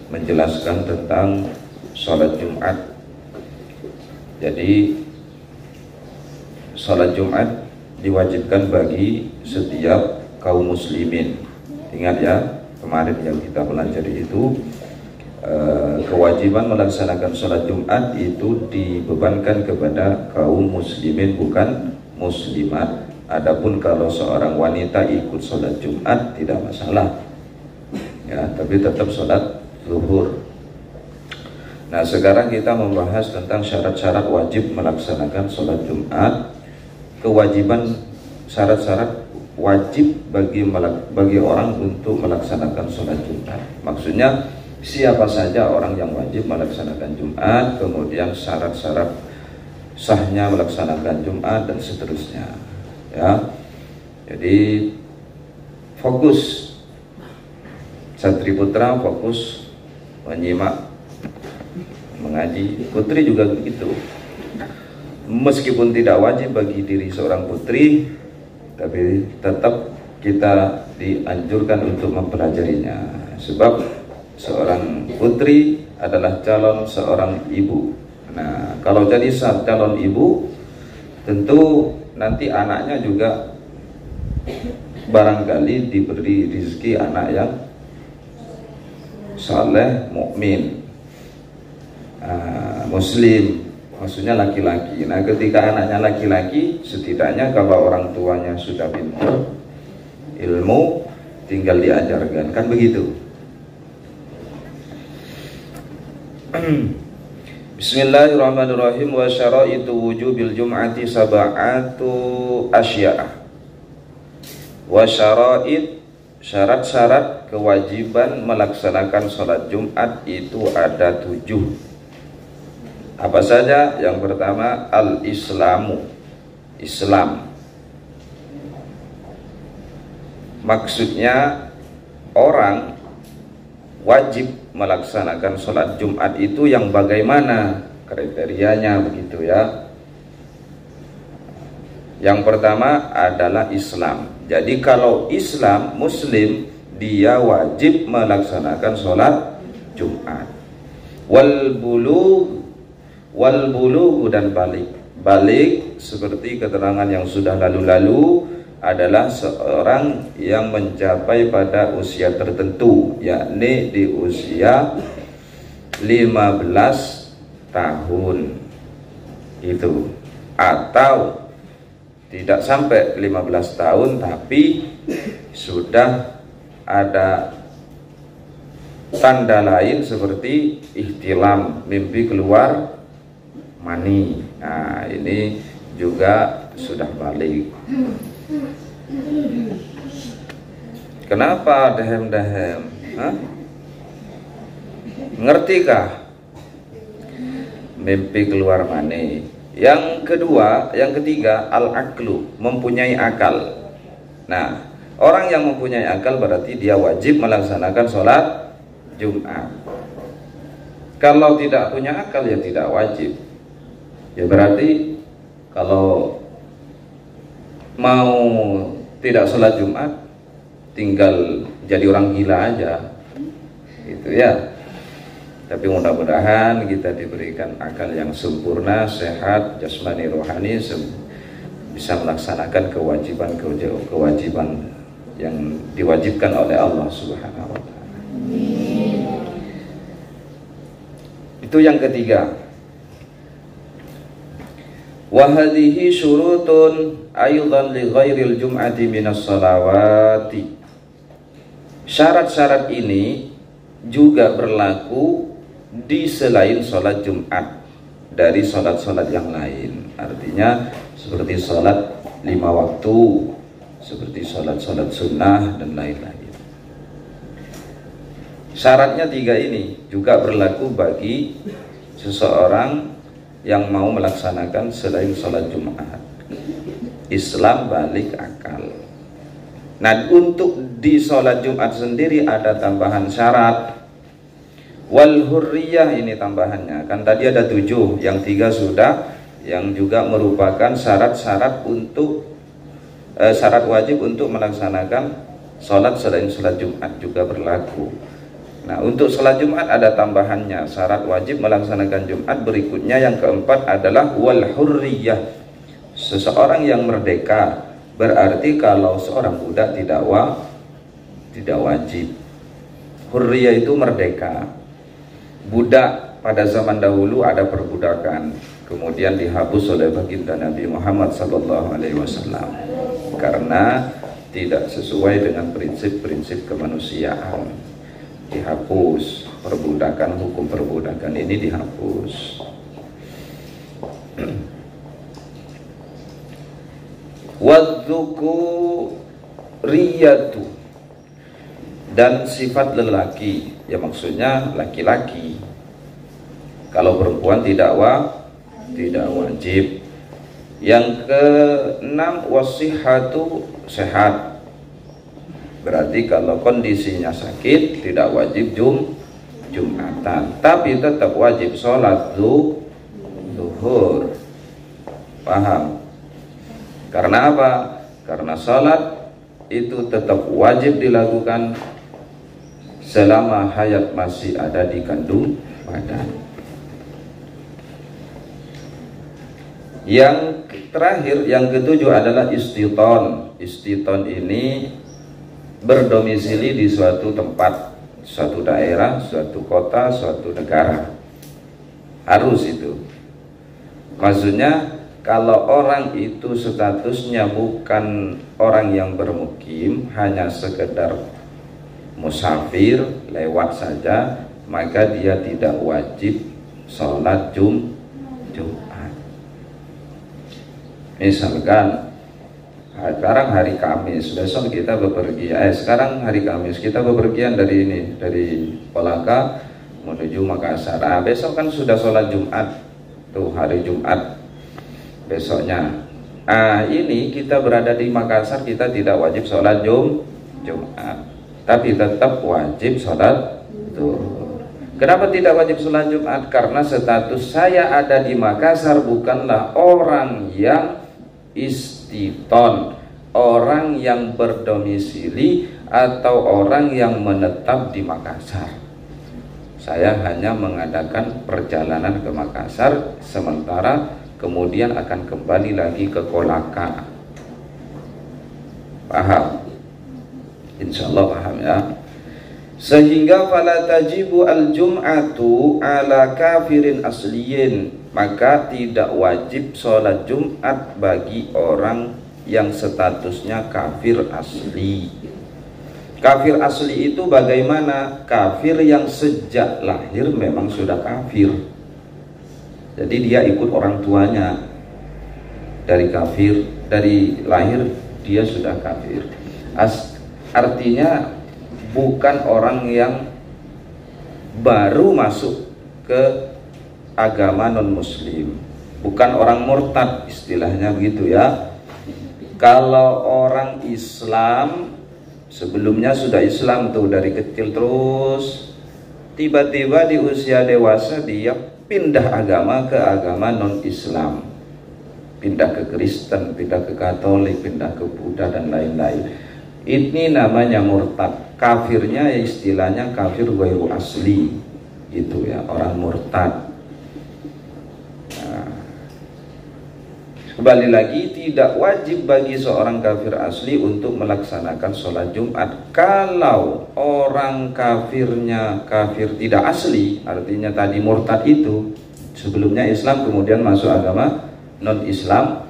menjelaskan tentang sholat Jumat. Jadi sholat Jumat diwajibkan bagi setiap kaum muslimin. Ingat ya, kemarin yang kita pelajari itu kewajiban melaksanakan sholat Jumat itu dibebankan kepada kaum muslimin, bukan muslimat. Adapun kalau seorang wanita ikut sholat Jumat tidak masalah ya, tapi tetap sholat zuhur. Nah, sekarang kita membahas tentang syarat-syarat wajib melaksanakan sholat Jumat. Kewajiban syarat-syarat wajib bagi orang untuk melaksanakan sholat Jumat. Maksudnya siapa saja orang yang wajib melaksanakan Jumat, kemudian syarat-syarat sahnya melaksanakan Jumat dan seterusnya. Ya, jadi fokus santri putra, fokus menyimak mengaji. Putri juga begitu. Meskipun tidak wajib bagi diri seorang putri, tapi tetap kita dianjurkan untuk mempelajarinya. Sebab seorang putri adalah calon seorang ibu. Nah, kalau jadi calon ibu, tentu nanti anaknya juga barangkali diberi rezeki anak yang saleh, mukmin, muslim, maksudnya laki-laki. Nah, ketika anaknya laki-laki, setidaknya kalau orang tuanya sudah pintar ilmu, tinggal diajarkan, kan begitu. Bismillahirrahmanirrahim. Wa syaraitu wujubil jum'ati sab'atu asya'a. Wa syara'it, syarat-syarat kewajiban melaksanakan sholat Jumat itu ada 7. Apa saja? Yang pertama, al-islamu, Islam. Maksudnya orang wajib melaksanakan sholat Jumat itu yang bagaimana kriterianya, begitu ya. Yang pertama adalah Islam. Jadi kalau Islam, Muslim, dia wajib melaksanakan sholat Jumat. Wal bulugh dan balik seperti keterangan yang sudah lalu-lalu adalah seorang yang mencapai pada usia tertentu, yakni di usia 15 tahun itu, atau tidak sampai 15 tahun tapi sudah ada tanda lain seperti ihtilam, mimpi keluar mani. Nah, ini juga sudah balik. Kenapa dehem-dehem? Ngertikah? Mimpi keluar mani. Yang kedua, yang ketiga, al-aqlu, mempunyai akal. Nah, orang yang mempunyai akal berarti dia wajib melaksanakan sholat Jumat. Kalau tidak punya akal ya tidak wajib. Ya berarti kalau mau tidak sholat Jumat tinggal jadi orang gila aja gitu ya. Tapi mudah-mudahan kita diberikan akal yang sempurna, sehat, jasmani, rohani, bisa melaksanakan kewajiban yang diwajibkan oleh Allah Subhanahu wa ta'ala. Itu yang ketiga. Wa hadhihi syurutun aidan li ghairil jum'ati minas salawati. Syarat-syarat ini juga berlaku di selain sholat Jumat, dari sholat-sholat yang lain. Artinya seperti sholat 5 waktu, seperti sholat-sholat sunnah dan lain-lain. Syaratnya 3 ini juga berlaku bagi seseorang yang mau melaksanakan selain sholat Jumat. Islam, balik, akal. Nah, untuk di sholat Jumat sendiri ada tambahan syarat. Wal hurriyah, ini tambahannya. Kan tadi ada 7, yang 3 sudah, yang juga merupakan syarat-syarat untuk syarat wajib untuk melaksanakan sholat selain sholat Jumat juga berlaku. Nah, untuk sholat Jumat ada tambahannya, syarat wajib melaksanakan Jumat berikutnya. Yang keempat adalah wal hurriyah, seseorang yang merdeka. Berarti kalau seorang budak tidak wajib. Hurriyah itu merdeka. Budak pada zaman dahulu ada perbudakan, kemudian dihapus oleh baginda Nabi Muhammad SAW karena tidak sesuai dengan prinsip-prinsip kemanusiaan. Dihapus perbudakan, hukum perbudakan ini dihapus. Wadzukuriyatu, dan sifat lelaki, ya maksudnya laki-laki. Kalau perempuan tidak wajib. Yang keenam wasihatu, sehat. Berarti kalau kondisinya sakit tidak wajib Jumatan, tapi tetap wajib sholat zuhur. Paham? Karena apa? Karena sholat itu tetap wajib dilakukan selama hayat masih ada di kandung badan. Yang terakhir, yang ketujuh adalah istiton. Istiton ini berdomisili di suatu tempat, suatu daerah, suatu kota, suatu negara. Harus itu. Maksudnya kalau orang itu statusnya bukan orang yang bermukim, hanya sekedar musafir lewat saja, maka dia tidak wajib sholat Jumat. Misalkan sekarang hari Kamis, besok kita bepergian. Sekarang hari Kamis kita bepergian dari Kolaka menuju Makassar. Besok kan sudah sholat Jumat, tuh hari Jumat besoknya. Ini kita berada di Makassar, kita tidak wajib sholat Jumat, tapi tetap wajib sholat zuhur. Kenapa tidak wajib sholat Jumat? Karena status saya ada di Makassar bukanlah orang yang istiton, orang yang berdomisili atau orang yang menetap di Makassar. Saya hanya mengadakan perjalanan ke Makassar sementara, kemudian akan kembali lagi ke Kolaka. Paham? Insya Allah paham ya. Sehingga fala tajibu al-jum'atu ala kafirin asliyin, maka tidak wajib sholat Jumat bagi orang yang statusnya kafir asli. Kafir asli itu bagaimana? Kafir yang sejak lahir memang sudah kafir. Jadi dia ikut orang tuanya dari kafir, dari lahir dia sudah kafir. Artinya bukan orang yang baru masuk ke agama non-muslim, bukan orang murtad, istilahnya begitu ya. Kalau orang Islam sebelumnya sudah Islam tuh dari kecil, terus tiba-tiba di usia dewasa dia pindah agama ke agama non-Islam, pindah ke Kristen, pindah ke Katolik, pindah ke Buddha dan lain-lain. Ini namanya murtad. Kafirnya istilahnya kafir ghairu asli, gitu ya, orang murtad. Kembali lagi, tidak wajib bagi seorang kafir asli untuk melaksanakan sholat Jumat. Kalau orang kafirnya kafir tidak asli, artinya tadi murtad itu sebelumnya Islam kemudian masuk agama non-Islam,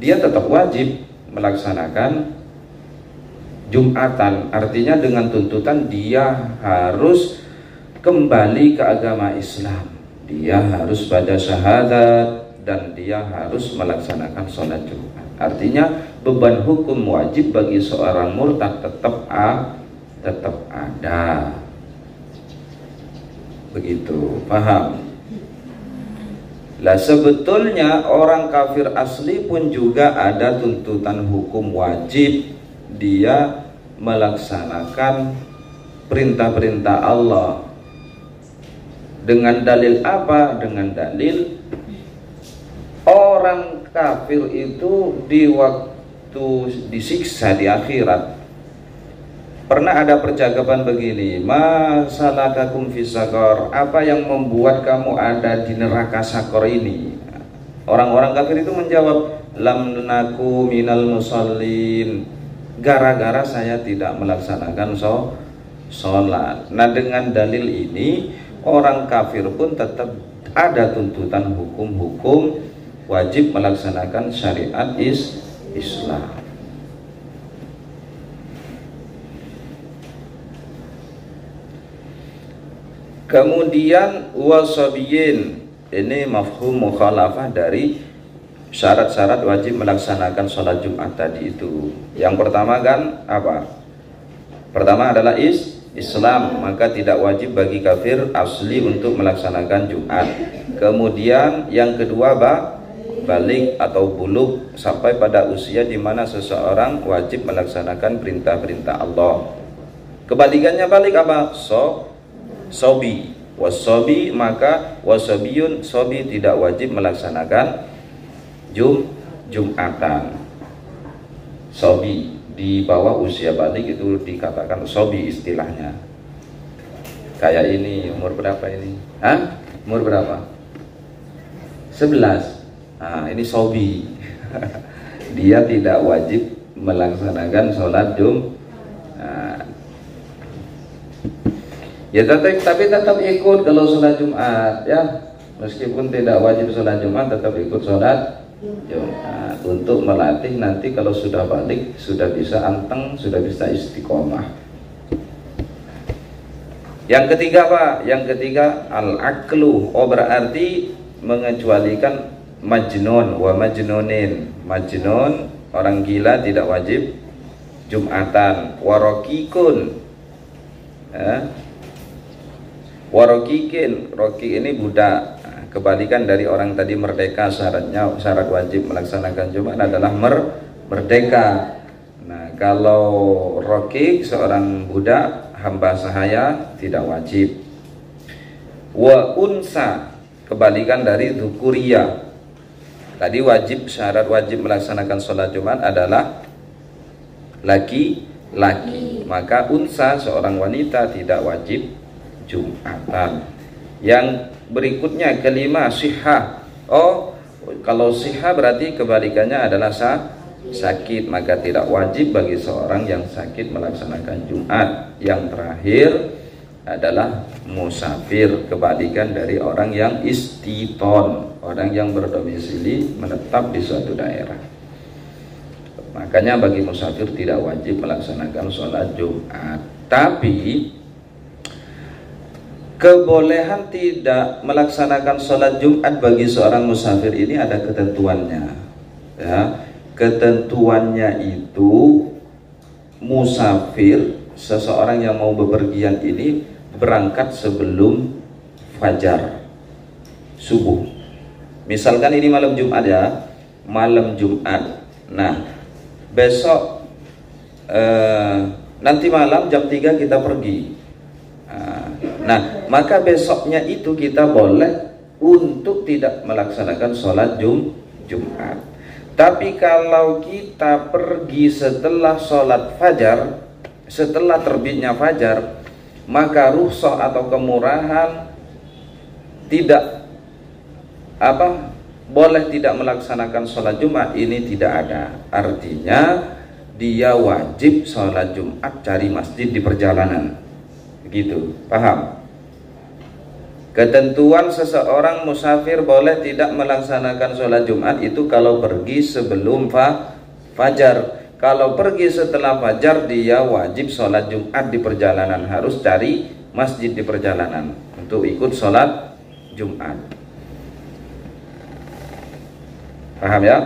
dia tetap wajib melaksanakan Jumatan. Artinya dengan tuntutan dia harus kembali ke agama Islam, dia harus baca syahadat, dan dia harus melaksanakan sholat Jumat. Artinya beban hukum wajib bagi seorang murtad tetap ada. Begitu, paham? Lah sebetulnya orang kafir asli pun juga ada tuntutan hukum wajib. Dia melaksanakan perintah-perintah Allah. Dengan dalil apa? Dengan dalil orang kafir itu di waktu disiksa di akhirat, Pernah ada percakapan begini, masalakakum fis sakor, apa yang membuat kamu ada di neraka sakor ini? Orang-orang kafir itu menjawab, lam naku minal musallin, gara-gara saya tidak melaksanakan sholat. Nah, dengan dalil ini orang kafir pun tetap ada tuntutan hukum-hukum wajib melaksanakan syariat Islam. Kemudian wasabiyin, ini mafhum mukhalafah dari syarat-syarat wajib melaksanakan sholat Jumat tadi itu. Yang pertama kan apa? Pertama adalah Islam, maka tidak wajib bagi kafir asli untuk melaksanakan Jumat. Kemudian yang kedua balik atau bulugh, sampai pada usia di mana seseorang wajib melaksanakan perintah-perintah Allah. Kebalikannya balik apa? Sobi, wasobi, maka wasabiyun, sobi tidak wajib melaksanakan Jumatan. Sobi di bawah usia balik itu dikatakan sobi istilahnya. Kayak ini umur berapa ini? Umur berapa? 11. Nah, ini sobi. Dia tidak wajib melaksanakan sholat Jumat. Ya tapi tetap ikut kalau sholat Jumat ya, meskipun tidak wajib sholat Jumat tetap ikut sholat Jumat untuk melatih nanti kalau sudah balik sudah bisa anteng, sudah bisa istiqomah. Yang ketiga apa? Yang ketiga al-aklu, berarti mengecualikan majnun wa majnunin. Majnun orang gila tidak wajib Jumatan. Warokikun, warokikin, roki ini budak. Kebalikan dari orang tadi merdeka, syarat wajib melaksanakan Jumat adalah merdeka. Nah, kalau rokik seorang budak hamba sahaya tidak wajib. Wa unsa, kebalikan dari dzukuria. Tadi syarat wajib melaksanakan sholat Jumat adalah laki-laki, maka unsa seorang wanita tidak wajib Jumatan. Yang berikutnya kelima sihah. Kalau sihah berarti kebalikannya adalah sakit, maka tidak wajib bagi seorang yang sakit melaksanakan Jumat. Yang terakhir adalah musafir, kebalikan dari orang yang istiton, orang yang berdomisili menetap di suatu daerah. Makanya bagi musafir tidak wajib melaksanakan sholat Jumat. Tapi kebolehan tidak melaksanakan sholat Jumat bagi seorang musafir ini ada ketentuannya ya. Ketentuannya itu musafir, seseorang yang mau bepergian ini berangkat sebelum fajar subuh. Misalkan ini malam Jumat ya, malam Jumat. Nah, besok nanti malam jam 3 kita pergi. Nah, maka besoknya itu kita boleh untuk tidak melaksanakan sholat Jumat. Tapi kalau kita pergi setelah sholat fajar, setelah terbitnya fajar, maka rukhsah atau kemurahan tidak boleh tidak melaksanakan sholat Jumat ini tidak ada. Artinya dia wajib sholat Jumat cari masjid di perjalanan. Begitu, paham? Ketentuan seseorang musafir boleh tidak melaksanakan sholat Jumat itu kalau pergi sebelum fajar. Kalau pergi setelah fajar dia wajib sholat Jumat di perjalanan, harus cari masjid di perjalanan untuk ikut sholat Jumat. Paham ya?